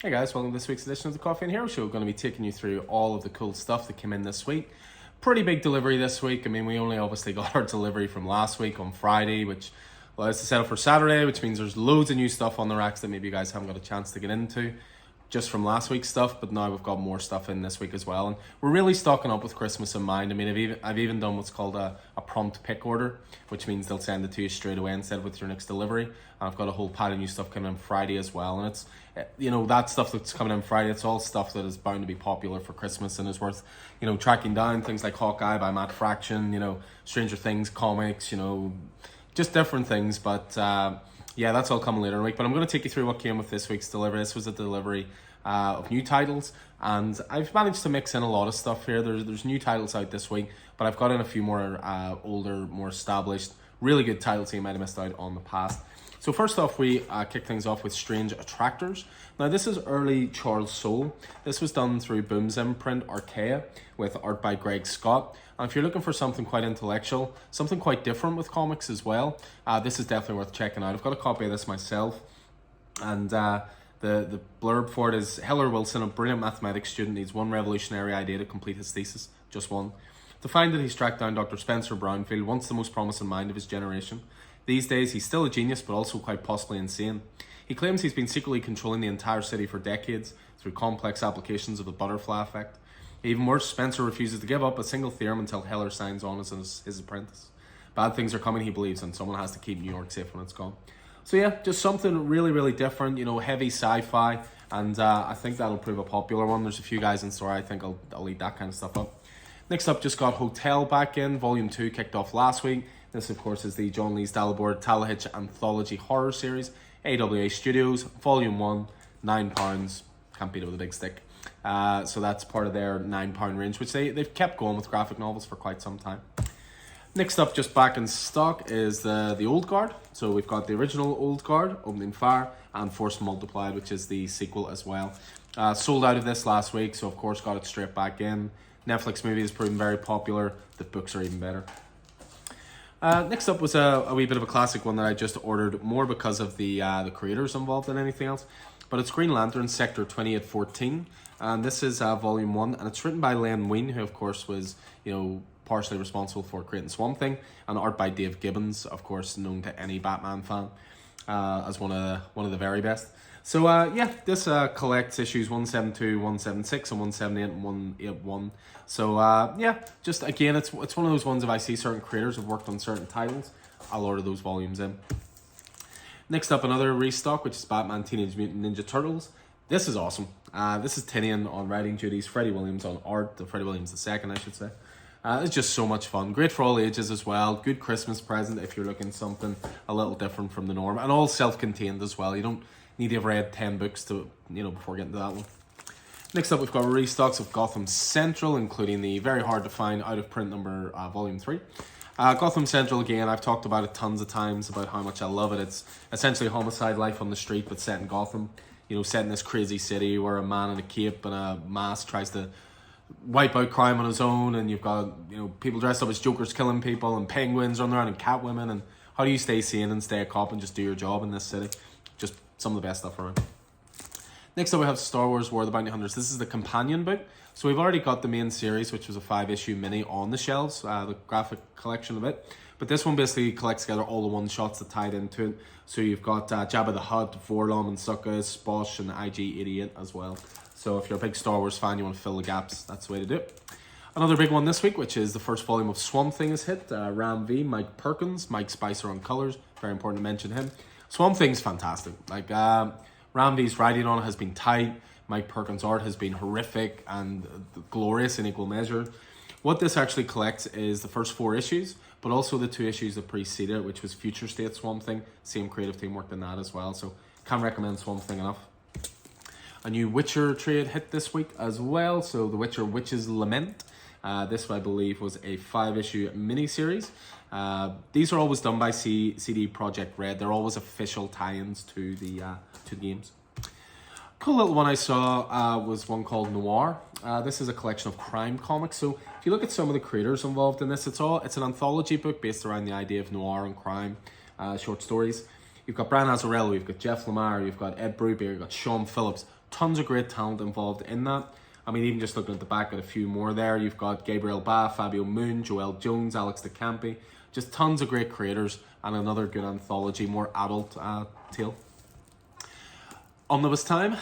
Hey guys, welcome to this week's edition of the Coffee and Hero Show. We're going to be taking you through all of the cool stuff that came in this week. Pretty big delivery this week. I mean, we only obviously got our delivery from last week on Friday, which allows us to set up for Saturday, which means there's loads of new stuff on the racks that maybe you guys haven't got a chance to get into just from last week's stuff, but now we've got more stuff in this week as well. And we're really stocking up with Christmas in mind. I mean, I've even done what's called a prompt pick order, which means they'll send it to you straight away instead of with your next delivery. And I've got a whole pile of new stuff coming in Friday as well. And it's, that stuff that's coming in Friday, it's all stuff that is bound to be popular for Christmas and is worth, tracking down. Things like Hawkeye by Matt Fraction, Stranger Things comics, just different things. But yeah, that's all coming later in the week. But I'm going to take you through what came with this week's delivery. This was a delivery of new titles, and I've managed to mix in a lot of stuff here. There's new titles out this week, but I've got in a few more older, more established, really good titles that you might have missed out on the past. So first off, we kick things off with Strange Attractors. Now this is early Charles Soule. This was done through Boom's imprint Archaea with art by Greg Scott. And if you're looking for something quite intellectual, something quite different with comics as well, this is definitely worth checking out. I've got a copy of this myself, and the blurb for it is: Heller Wilson, a brilliant mathematics student, needs one revolutionary idea to complete his thesis, just one. To find it, he's tracked down Dr. Spencer Brownfield, once the most promising mind of his generation. These days, he's still a genius, but also quite possibly insane. He claims he's been secretly controlling the entire city for decades through complex applications of the butterfly effect. Even worse, Spencer refuses to give up a single theorem until Heller signs on as his apprentice. Bad things are coming, he believes, and someone has to keep New York safe when it's gone. So yeah, just something really, really different, heavy sci-fi, and I think that'll prove a popular one. There's a few guys in store, I think I'll eat that kind of stuff up. Next up, just got Hotel back in. Volume 2 kicked off last week. This, of course, is the John Lees Dalibor Talahich Anthology Horror Series. AWA Studios, Volume 1, £9. Can't beat it with a big stick. So that's part of their £9 range, which they've kept going with graphic novels for quite some time. Next up, just back in stock, is the Old Guard. So we've got the original Old Guard, Opening Fire, and Force Multiplied, which is the sequel as well. Sold out of this last week, so of course got it straight back in. Netflix movie has proven very popular. The books are even better. Next up was a wee bit of a classic one that I just ordered more because of the creators involved than anything else. But it's Green Lantern Sector 2814, and this is Volume 1, and it's written by Len Wein, who of course was, partially responsible for creating Swamp Thing, and art by Dave Gibbons, of course known to any Batman fan as one of the very best. So yeah, this collects issues 172, 176, and 178 and 181. So yeah, just again, it's one of those ones, if I see certain creators have worked on certain titles, I'll order those volumes in. Next up, another restock, which is Batman Teenage Mutant Ninja Turtles. This is awesome. This is Tinian on writing duties, Freddie Williams on art, Freddie Williams II, I should say. It's just so much fun. Great for all ages as well. Good Christmas present if you're looking something a little different from the norm. And all self-contained as well. You don't need to have read 10 books to, before getting to that one. Next up, we've got restocks of Gotham Central, including the very hard to find out of print number Volume 3. Gotham Central, again, I've talked about it tons of times about how much I love it. It's essentially homicide life on the street, but set in Gotham. Set in this crazy city where a man in a cape and a mask tries to wipe out crime on his own, and you've got people dressed up as Jokers killing people, and penguins running around, and Catwomen, and how do you stay sane and stay a cop and just do your job in this city? Just some of the best stuff around. Next up, we have Star Wars War of the Bounty Hunters. This is the companion book. So we've already got the main series, which was a 5-issue mini on the shelves, the graphic collection of it. But this one basically collects together all the one-shots that tied into it. So you've got Jabba the Hutt, Vorlon and Sukka, Sposh, and IG-88 as well. So if you're a big Star Wars fan, you want to fill the gaps, that's the way to do it. Another big one this week, which is the first volume of Swamp Thing is hit. Ram V, Mike Perkins, Mike Spicer on colours. Very important to mention him. Swamp Thing's fantastic. Ram V's writing on it has been tight. Mike Perkins' art has been horrific and glorious in equal measure. What this actually collects is the first 4 issues, but also the 2 issues that preceded it, which was Future State Swamp Thing. Same creative team worked on that as well, so can't recommend Swamp Thing enough. A new Witcher trade hit this week as well, so The Witcher Witch's Lament. This, I believe, was a 5-issue miniseries. These are always done by CD Projekt Red. They're always official tie-ins to the games. Cool little one I saw was one called Noir. This is a collection of crime comics. So if you look at some of the creators involved in this, it's an anthology book based around the idea of noir and crime, short stories. You've got Brian Azzarello, you've got Jeff Lemire, you've got Ed Brubaker, you've got Sean Phillips, Tons of great talent involved in that. I mean, even just looking at the back at a few more there, you've got Gabriel Ba, Fabio Moon, Joel Jones, Alex de Campi. Just tons of great creators and another good anthology, more adult tale. Omnibus time.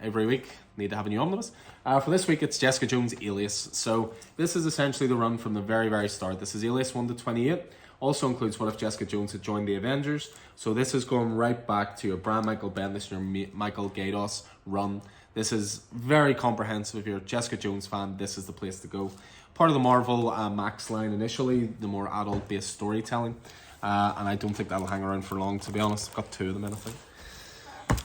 Every week, need to have a new omnibus. For this week, it's Jessica Jones Alias. So this is essentially the run from the very, very start. This is Alias 1 to 28. Also includes What If Jessica Jones Had Joined the Avengers. So this is going right back to your Brian Michael Bendis and your Michael Gaydos run. This is very comprehensive. If you're a Jessica Jones fan, this is the place to go. Part of the Marvel Max line initially, the more adult-based storytelling. And I don't think that'll hang around for long, to be honest. I've got 2 of them in, I think.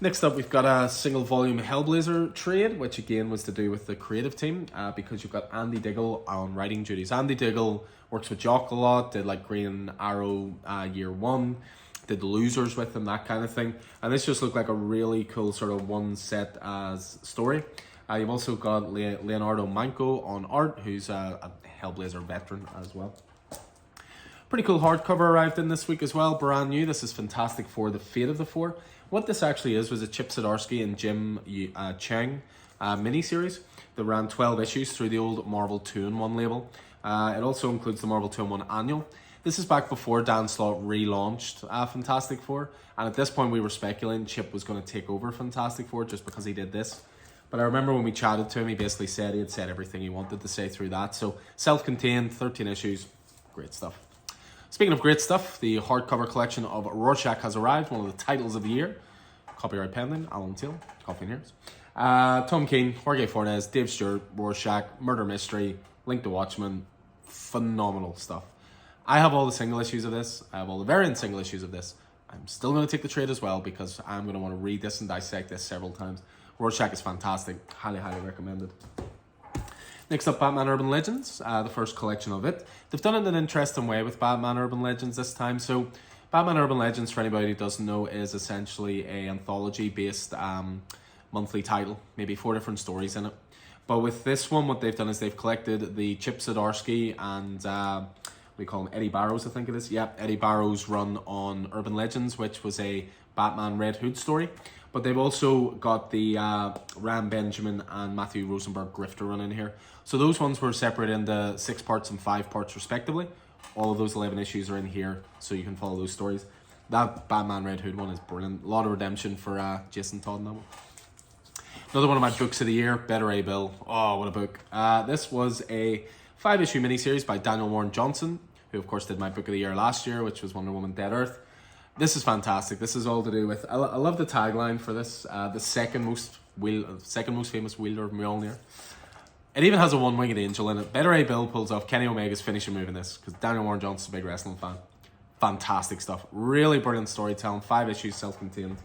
Next up, we've got a single volume Hellblazer trade, which again was to do with the creative team, because you've got Andy Diggle on writing duties. Andy Diggle works with Jock a lot, did like Green Arrow Year 1, did The Losers with him, that kind of thing. And this just looked like a really cool sort of one set as story. You've also got Leonardo Manco on art, who's a Hellblazer veteran as well. Pretty cool hardcover arrived in this week as well, brand new. This is Fantastic Four, The Fate of the Four. What this actually is was a Chip Zdarsky and Jim Cheng miniseries that ran 12 issues through the old Marvel 2-in-1 label. It also includes the Marvel 2-in-1 annual. This is back before Dan Slott relaunched Fantastic Four, and at this point we were speculating Chip was going to take over Fantastic Four just because he did this. But I remember when we chatted to him, he basically said he had said everything he wanted to say through that. So self-contained, 13 issues, great stuff. Speaking of great stuff, the hardcover collection of Rorschach has arrived, one of the titles of the year. Copyright pending, Alan Teal, Coffee and Heroes. Tom King, Jorge Fornes, Dave Stewart, Rorschach, Murder Mystery, Link to Watchmen. Phenomenal stuff. I have all the single issues of this. I have all the variant single issues of this. I'm still going to take the trade as well because I'm going to want to read this and dissect this several times. Rorschach is fantastic. Highly, highly recommended. Next up, Batman Urban Legends, the first collection of it. They've done it in an interesting way with Batman Urban Legends this time. So Batman Urban Legends, for anybody who doesn't know, is essentially a anthology-based monthly title. Maybe 4 different stories in it. But with this one, what they've done is they've collected the Chip Zdarsky and we call him Eddie Barrows, I think it is. Yeah, Eddie Barrows' run on Urban Legends, which was a Batman Red Hood story. But they've also got the Ram Benjamin and Matthew Rosenberg Grifter run in here. So those ones were separated into 6 parts and 5 parts respectively. All of those 11 issues are in here, so you can follow those stories. That Batman Red Hood one is brilliant. A lot of redemption for Jason Todd in that one. Another one of my books of the year, Better A Bill. Oh, what a book. This was a 5-issue miniseries by Daniel Warren Johnson, who of course did my book of the year last year, which was Wonder Woman Dead Earth. This is fantastic. This is all to do with, I love the tagline for this, the second most famous wielder of Mjolnir. It even has a one-winged angel in it. Better A Bill pulls off Kenny Omega's finishing move in this, because Daniel Warren Johnson's a big wrestling fan. Fantastic stuff. Really brilliant storytelling. 5 issues, self-contained.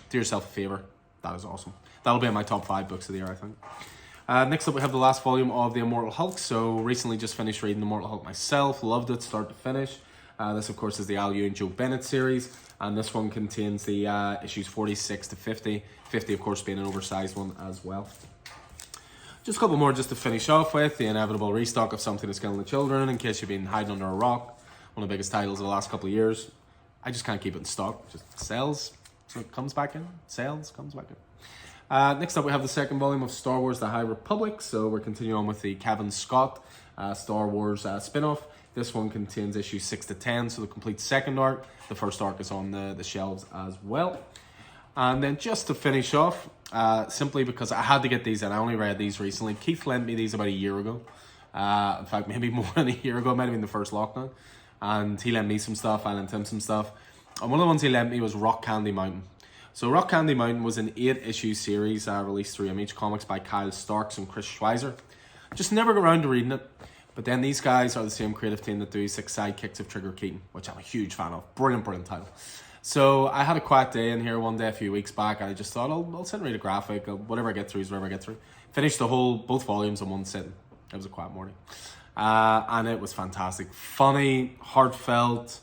Do yourself a favour. That is awesome. That'll be in my top 5 books of the year, I think. Next up, we have the last volume of The Immortal Hulk. So recently just finished reading The Immortal Hulk myself. Loved it, start to finish. This, of course, is the Al Ewing Joe Bennett series. And this one contains the issues 46 to 50. 50, of course, being an oversized one as well. Just a couple more just to finish off with. The inevitable restock of Something That's Killing the Children, in case you've been hiding under a rock. One of the biggest titles of the last couple of years. I just can't keep it in stock. Just sells, so it comes back in. Sells, comes back in. Next up, we have the second volume of Star Wars The High Republic. So we're continuing on with the Kevin Scott Star Wars spin-off. This one contains issues 6 to 10, so the complete second arc. The first arc is on the shelves as well. And then just to finish off, simply because I had to get these in, I only read these recently. Keith lent me these about a year ago. In fact, maybe more than a year ago. It might have been the first lockdown. And he lent me some stuff, I lent him some stuff. And one of the ones he lent me was Rock Candy Mountain. So Rock Candy Mountain was an 8-issue series released through Image Comics by Kyle Starks and Chris Schweizer. Just never got around to reading it. But then these guys are the same creative team that do 6 Sidekicks of Trigger Keaton, which I'm a huge fan of. Brilliant, brilliant title. So I had a quiet day in here one day a few weeks back, and I just thought, I'll sit and read a graphic. Whatever I get through is whatever I get through. Finished both volumes in one sitting. It was a quiet morning. And it was fantastic. Funny, heartfelt,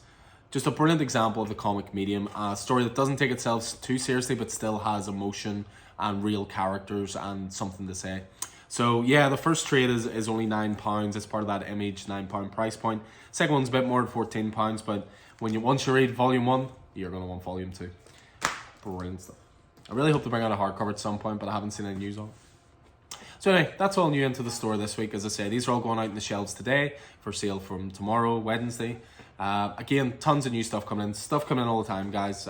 just a brilliant example of the comic medium. A story that doesn't take itself too seriously, but still has emotion and real characters and something to say. So yeah, the first trade is only £9. It's part of that Image £9 price point. Second one's a bit more at £14, but once you read volume 1, you're going to want volume 2. Brilliant stuff. I really hope to bring out a hardcover at some point, but I haven't seen any news on it. So anyway, that's all new into the store this week. As I say, these are all going out in the shelves today for sale from tomorrow, Wednesday. Again, tons of new stuff coming in all the time, guys.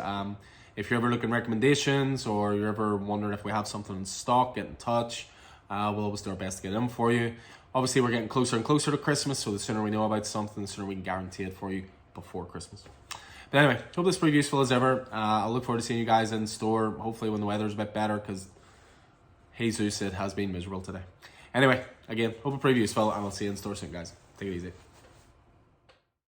If you're ever looking recommendations or you're ever wondering if we have something in stock, get in touch. We'll always do our best to get it in for you. Obviously, we're getting closer and closer to Christmas, so the sooner we know about something, the sooner we can guarantee it for you before Christmas. But anyway, hope this is pretty useful as ever. I'll look forward to seeing you guys in store, hopefully when the weather's a bit better, because Jesus, it has been miserable today. Anyway, again, hope it's pretty useful, and I'll see you in store soon, guys. Take it easy.